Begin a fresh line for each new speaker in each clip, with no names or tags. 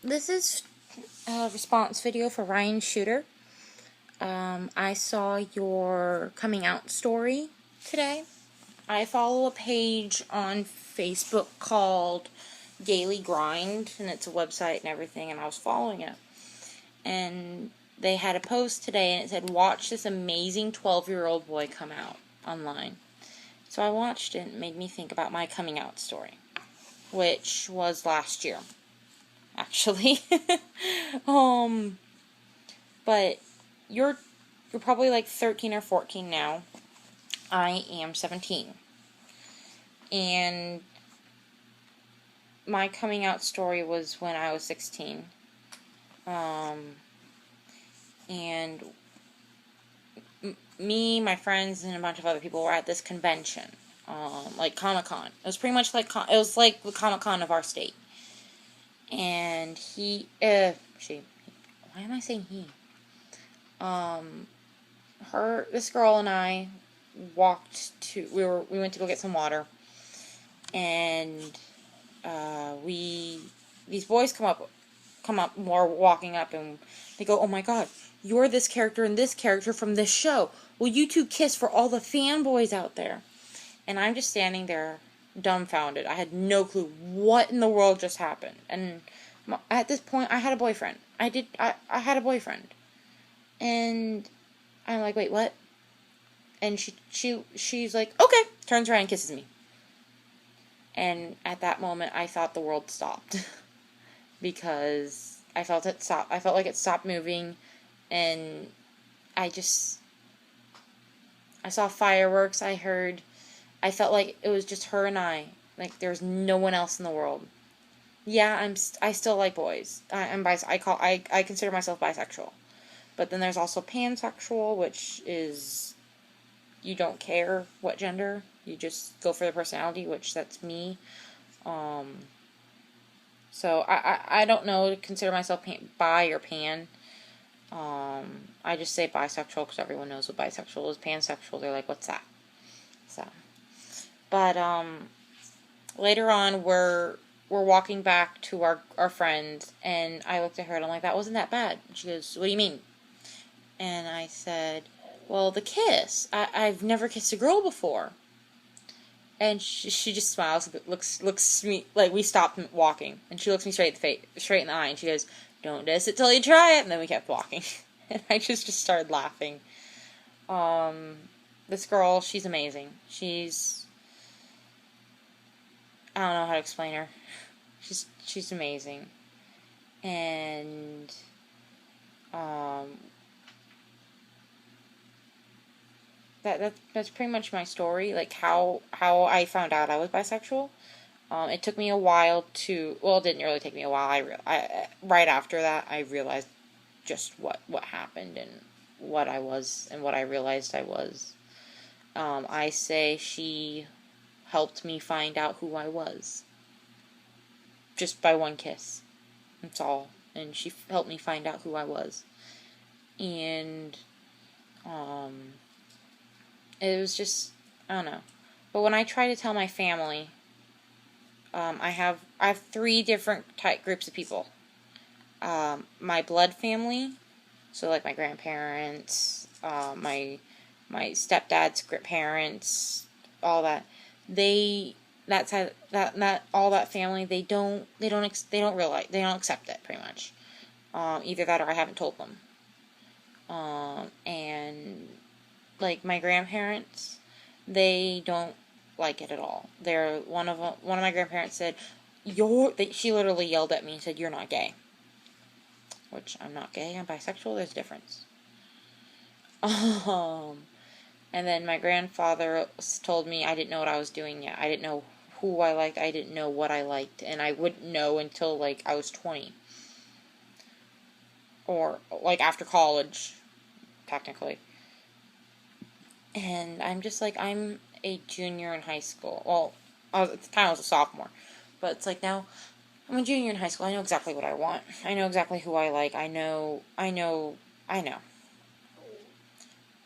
This is a response video for Ryan Shooter. I saw your coming out story today. I follow a page on Facebook called Daily Grind, and it's a website and everything, and I was following it. And they had a post today, and it said, watch this amazing 12-year-old boy come out online. So I watched it, and it made me think about my coming out story, which was last year, actually. But you're probably like 13 or 14 now. I am 17. And my coming out story was when I was 16. And me, my friends, and a bunch of other people were at this convention, like Comic-Con. It was pretty much like, it was like the Comic-Con of our state. And she, why am I saying he? This girl and I we went to go get some water, and these boys come up, more walking up, and they go, oh my god, you're this character and this character from this show. Will you two kiss for all the fanboys out there? And I'm just standing there, dumbfounded. I had no clue what in the world just happened. And at this point, I had a boyfriend. I had a boyfriend. And I'm like, wait, what? And she's like, okay, turns around and kisses me. And at that moment, I thought the world stopped. Because I felt it stop. I felt like it stopped moving. And I saw fireworks. I felt like it was just her and I. Like there was no one else in the world. Yeah, I still like boys. I consider myself bisexual. But then there's also pansexual, which is you don't care what gender, you just go for the personality, which that's me. So I don't know to consider myself bi or pan. I just say bisexual because everyone knows what bisexual is. Pansexual, they're like, what's that? So, but later on we're walking back to our friends, and I looked at her and I'm like, that wasn't that bad. And she goes, what do you mean? And I said, well, the kiss. I've never kissed a girl before. And she just smiles, looks me, like we stopped walking, and she looks me straight in the eye, and she goes, don't diss it till you try it. And then we kept walking. And I just started laughing. This girl, she's amazing. I don't know how to explain her. She's amazing. And, that's pretty much my story, like how I found out I was bisexual. It took me a while it didn't really take me a while. Right after that, I realized just what happened and what I was and what I realized I was. I say she helped me find out who I was. Just by one kiss. That's all. And she helped me find out who I was. And, it was just, I don't know. But when I try to tell my family, I have 3 different groups of people. My blood family, so like my grandparents, my stepdad's parents, all that. All that family, they don't accept it pretty much. Either that or I haven't told them. And like my grandparents, they don't like it at all. One of my grandparents said, she literally yelled at me and said, you're not gay. Which, I'm not gay, I'm bisexual, there's a difference. And then my grandfather told me I didn't know what I was doing yet. I didn't know who I liked, I didn't know what I liked, and I wouldn't know until, like, I was 20. Or, like, after college, technically. And I'm just like, I'm a junior in high school. Well, at the time I was a sophomore. But it's like now, I'm a junior in high school. I know exactly what I want. I know exactly who I like. I know.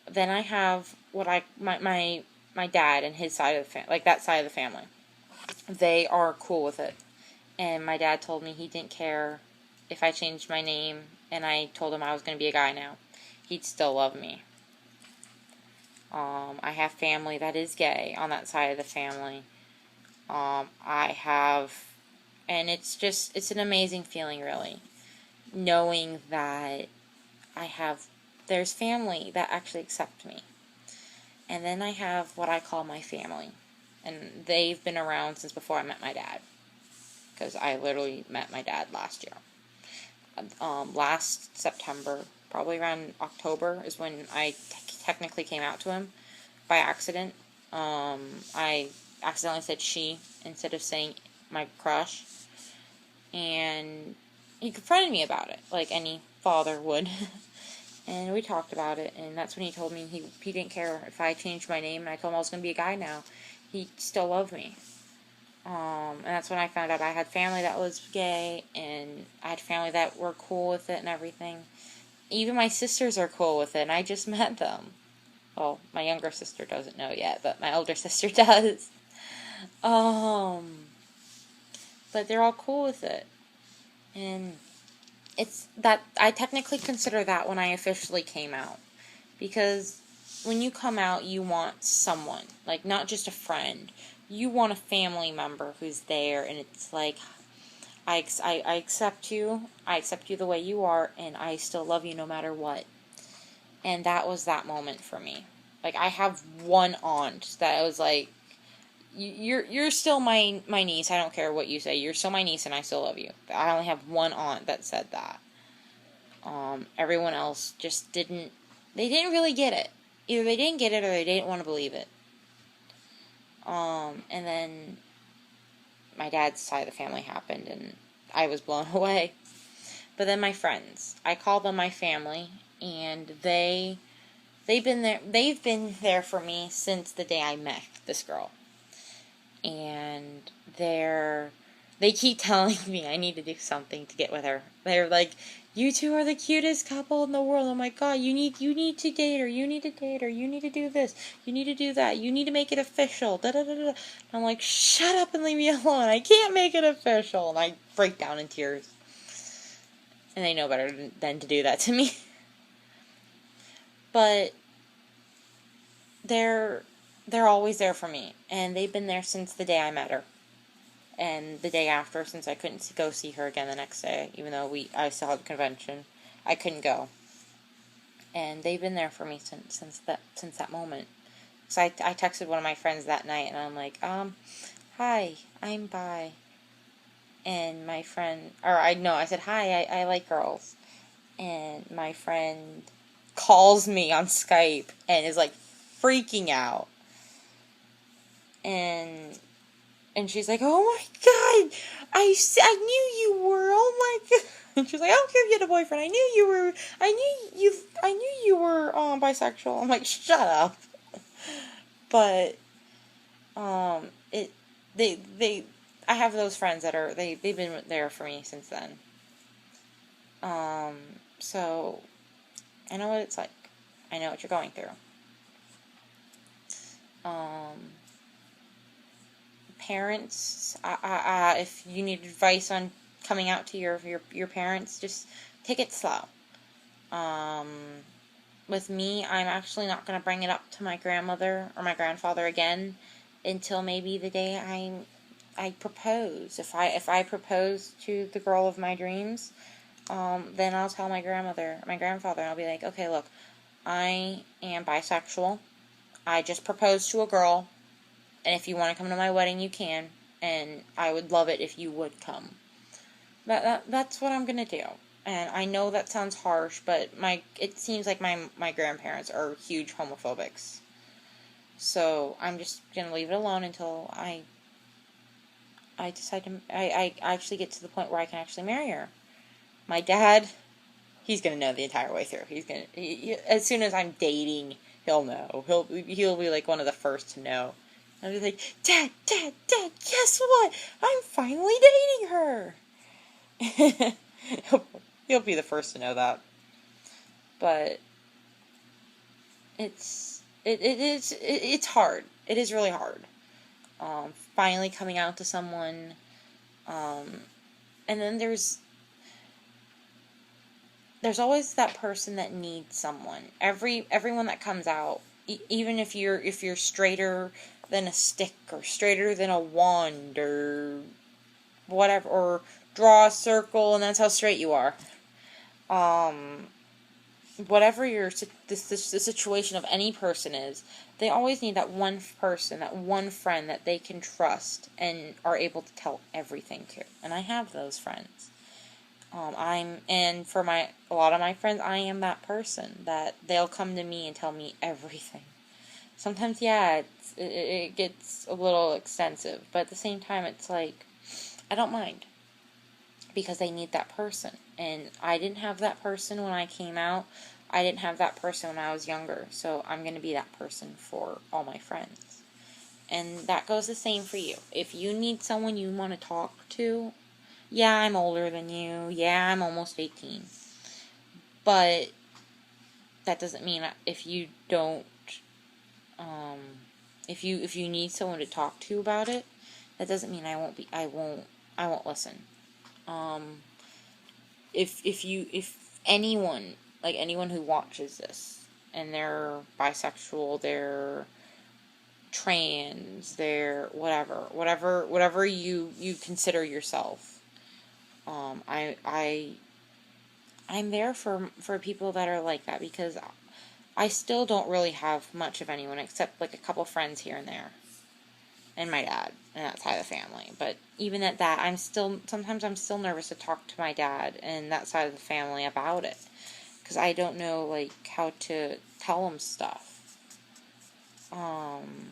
Then I have my dad and his side of the family, like that side of the family. They are cool with it. And my dad told me he didn't care if I changed my name and I told him I was going to be a guy now, he'd still love me. I have family that is gay on that side of the family. I have, and it's an amazing feeling, really, knowing that there's family that actually accept me. And then I have what I call my family. And they've been around since before I met my dad. Because I literally met my dad last year. Last September, probably around October, is when I technically came out to him by accident. I accidentally said she instead of saying my crush. And he confronted me about it, like any father would. And we talked about it, and that's when he told me he didn't care if I changed my name, and I told him I was going to be a guy now. He still loved me. And that's when I found out I had family that was gay, and I had family that were cool with it and everything. Even my sisters are cool with it, and I just met them. Well, my younger sister doesn't know yet, but my older sister does. But they're all cool with it. And it's that I technically consider that when I officially came out. Because when you come out, you want someone, like not just a friend. You want a family member who's there, and it's like, I accept you. I accept you the way you are, and I still love you no matter what. And that was that moment for me. Like, I have one aunt that was like, you're still my niece. I don't care what you say. You're still my niece, and I still love you. I only have one aunt that said that. Everyone else just didn't. They didn't really get it. Either they didn't get it, or they didn't want to believe it. And then my dad's side of the family happened, and I was blown away. But then my friends, I call them my family, and they've been there for me since the day I met this girl. And they keep telling me I need to do something to get with her. They're like, you two are the cutest couple in the world. Oh my god, you need to date her. You need to date her. You need to do this. You need to do that. You need to make it official. Da da da da. I'm like, shut up and leave me alone. I can't make it official. And I break down in tears. And they know better than to do that to me. But they're always there for me, and they've been there since the day I met her, and the day after, since I couldn't go see her again the next day, even though I still had a convention, I couldn't go, and they've been there for me since that moment. So I texted one of my friends that night, and I'm like, hi, I'm bi, and my friend, I said, hi, I like girls, and my friend calls me on Skype, and is like freaking out. And she's like, oh my god, I knew you were, oh my god. And she's like, I don't care if you had a boyfriend, I knew you were bisexual. I'm like, shut up. But I have those friends that they've been there for me since then. So I know what it's like. I know what you're going through. Parents, if you need advice on coming out to your parents, just take it slow. With me, I'm actually not going to bring it up to my grandmother or my grandfather again until maybe the day I propose. If I propose to the girl of my dreams, then I'll tell my grandmother, my grandfather, and I'll be like, okay, look, I am bisexual. I just proposed to a girl, and if you want to come to my wedding, you can, and I would love it if you would come. That's what I'm going to do. And I know that sounds harsh, but it seems like my grandparents are huge homophobics. So I'm just going to leave it alone until I decide I actually get to the point where I can actually marry her. My dad, he's going to know the entire way through. As soon as I'm dating, he'll know. He'll be like one of the first to know. I'll be like, Dad, guess what? I'm finally dating her. He'll be the first to know that. But it's hard. It is really hard. Finally coming out to someone. And then there's there's always that person that needs someone. Everyone that comes out, even if you're straighter than a stick or straighter than a wand or whatever, or draw a circle and that's how straight you are. Whatever the situation of any person is, they always need that one person, that one friend that they can trust and are able to tell everything to. And I have those friends. And for a lot of my friends, I am that person that they'll come to me and tell me everything. Sometimes, yeah, it gets a little extensive, but at the same time, it's like, I don't mind. Because they need that person. And I didn't have that person when I came out. I didn't have that person when I was younger. So I'm going to be that person for all my friends. And that goes the same for you. If you need someone you want to talk to, yeah, I'm older than you. Yeah, I'm almost 18. But that doesn't mean if you don't, if you need someone to talk to about it, that doesn't mean I won't listen. If anyone, like anyone who watches this, and they're bisexual, they're trans, they're whatever you consider yourself, I'm there for people that are like that, because I still don't really have much of anyone except like a couple friends here and there. And my dad, and that side of the family. But even at that, sometimes I'm still nervous to talk to my dad and that side of the family about it. Because I don't know, like, how to tell them stuff. And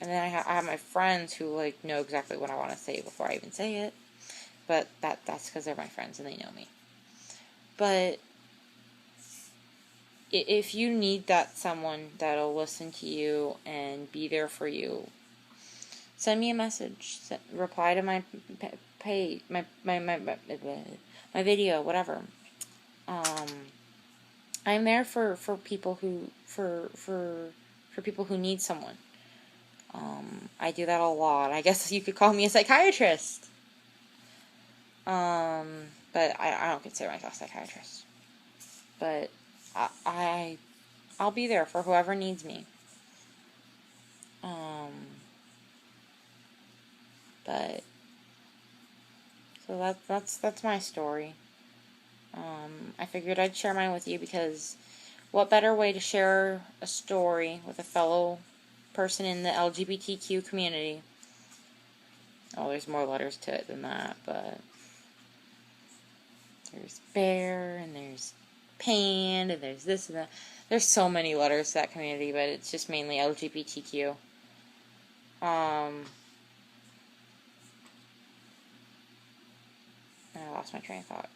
then I have my friends who, like, know exactly what I want to say before I even say it. But that's because they're my friends and they know me. But if you need someone that'll listen to you and be there for you, send me a message. Reply to my page, my video, whatever. I'm there for people who people who need someone. I do that a lot. I guess you could call me a psychiatrist. But I don't consider myself a psychiatrist. But I'll be there for whoever needs me. But so that's my story. I figured I'd share mine with you because what better way to share a story with a fellow person in the LGBTQ community? Oh, there's more letters to it than that, but there's bear, and there's pan, and there's this and that. There's so many letters to that community, but it's just mainly LGBTQ. I lost my train of thought.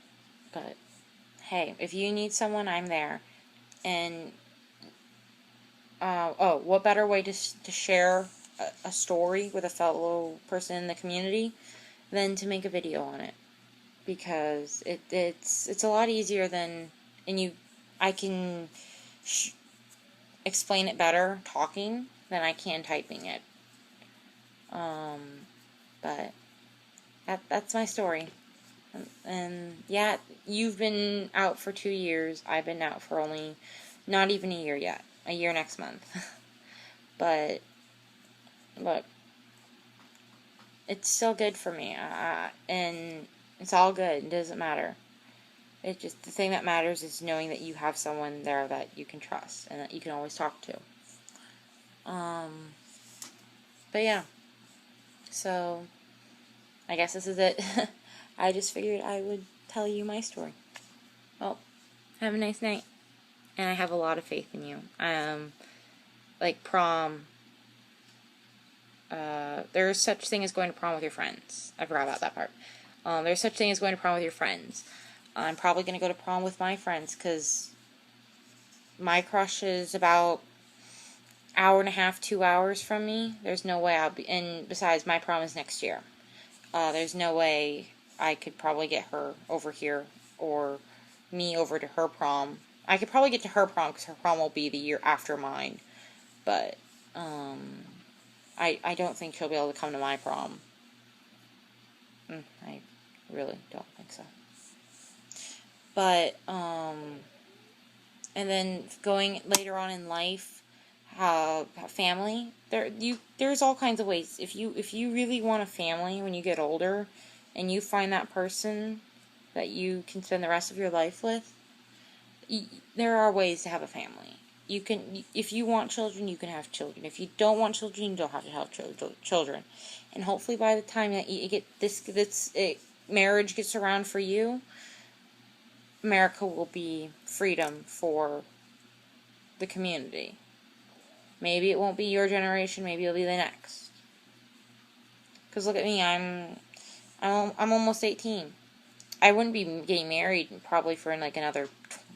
But, hey, if you need someone, I'm there. And, what better way to share a story with a fellow person in the community than to make a video on it? Because it's a lot easier than, I can explain it better talking than I can typing it. But that's my story. And yeah, you've been out for 2 years. I've been out for only not even a year yet. A year next month. But look, it's still good for me. And it's all good. It doesn't matter. It just, the thing that matters is knowing that you have someone there that you can trust and that you can always talk to. But yeah. So I guess this is it. I just figured I would tell you my story. Well, have a nice night. And I have a lot of faith in you. Like prom. There's such thing as going to prom with your friends. I forgot about that part. There's such thing as going to prom with your friends. I'm probably going to go to prom with my friends because my crush is about hour and a half, 2 hours from me. There's no way I'll be, and besides, my prom is next year. There's no way I could probably get her over here or me over to her prom. I could probably get to her prom because her prom will be the year after mine. But, I don't think she'll be able to come to my prom. I really don't think so. But, and then going later on in life, family, there's all kinds of ways. If you really want a family when you get older, and you find that person that you can spend the rest of your life with, there are ways to have a family. You can, if you want children, you can have children. If you don't want children, you don't have to have children. And hopefully, by the time that you get marriage gets around for you, America will be freedom for the community. Maybe it won't be your generation. Maybe it'll be the next. Because look at me, I'm almost 18. I wouldn't be getting married probably for like another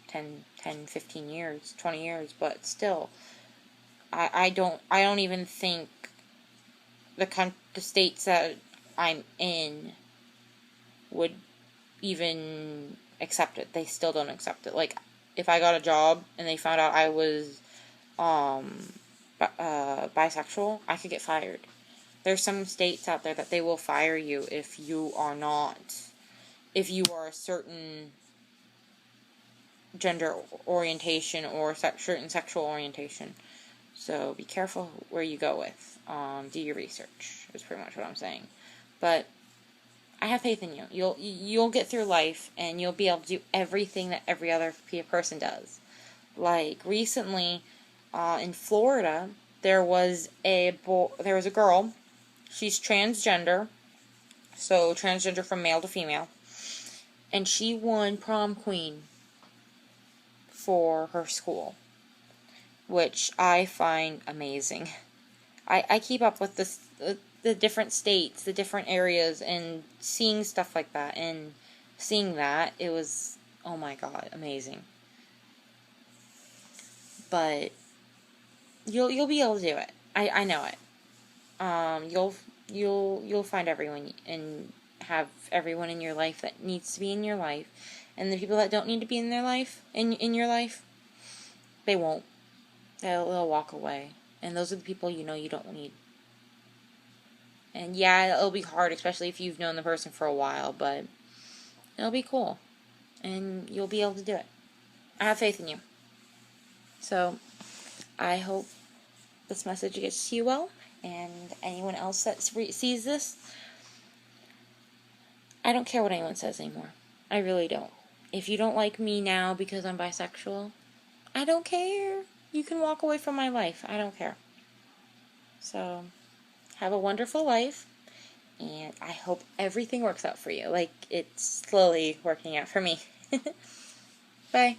10, 15 years, 20 years, but still, I don't even think the states that I'm in would even accept it. They still don't accept it. Like, if I got a job and they found out I was bisexual, I could get fired. There's some states out there that they will fire you if you are a certain gender orientation or certain sexual orientation. So be careful where you go with. Do your research is pretty much what I'm saying. But I have faith in you. You'll get through life, and you'll be able to do everything that every other person does. Like recently, in Florida, there was a girl. She's transgender, so transgender from male to female, and she won prom queen for her school, which I find amazing. I keep up with the different states, the different areas, and seeing stuff like that, and seeing that, it was, oh my god, amazing. But you'll be able to do it. I know it. You'll find everyone and have everyone in your life that needs to be in your life, and the people that don't need to be in their life, in your life, they won't. They'll walk away, and those are the people you don't need. And yeah, it'll be hard, especially if you've known the person for a while, but it'll be cool, and you'll be able to do it. I have faith in you. So, I hope this message gets to you well, and anyone else that sees this, I don't care what anyone says anymore. I really don't. If you don't like me now because I'm bisexual, I don't care. You can walk away from my life. I don't care. So, have a wonderful life, and I hope everything works out for you, like it's slowly working out for me. Bye.